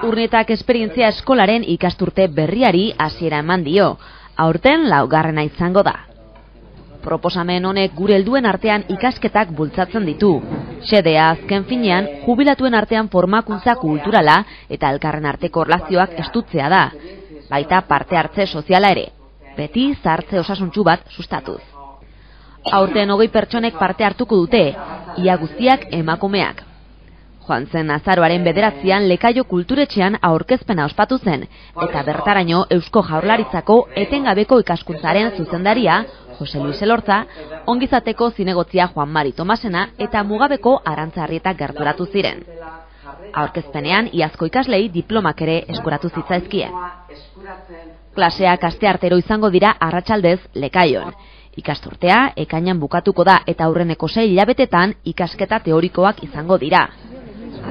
Urnietak esperientzia eskolaren ikasturte berriari hasiera eman dio, aurten 4. izango da. Proposamen honek gure helduen artean ikasketak bultzatzen ditu. Xedea azken finean, jubilatuen artean formakuntza kulturala eta elkarren arteko erlazioak estutzea da, baita parte hartze soziala ere, beti zahartze osasuntsu bat sustatuz. Aurten 20 pertsonek parte hartuko dute, ia guztiak emakumeak. Joan zen azaroaren 9an Lekaio kulturetxean aurkezpena ospatu zen, eta bertaraino Eusko Jaurlaritzako etengabeko ikaskuntzaren zuzendaria, Jose Luis Elorza, ongizateko zinegotzia Juan Mari Tomasena eta Mugabeko Arantza Arrietak gerturatu ziren. Aurkezpenean, iazko ikaslei diplomak ere eskuratu zitzaizkie. Klaseak asteartero izango dira arratsaldez Lekaion. Ikasturtea ekainan bukatuko da eta aurreneko 6 hilabetetan ikasketa teorikoak izango dira.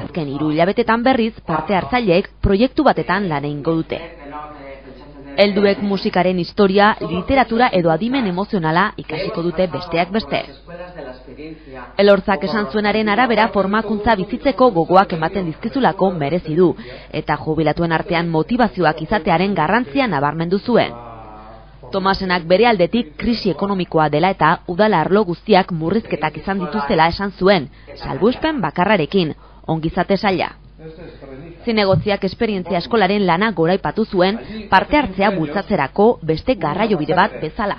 Azken 3 hilabetetan berriz parte hartzaileek proiektu batetan lan egingo dute. Helduek musikaren historia, literatura edo adimen emozionala ikasiko dute besteak beste. Elorzak esan zuenaren arabera formakuntza bizitzeko gogoak ematen dizkizulako merezi du, eta jubilatuen artean motivazioak izatearen garrantzia nabarmendu zuen. Tomasenak bere aldetik krisi ekonomikoa dela eta udala arlo guztiak murrizketak izan dituztela esan zuen, salbuespen bakarrarekin, ongizate saila. Zinegotziak esperientzia eskolaren lana goraipatu zuen parte hartzea bultzatzerako beste garraiobide bat bezala.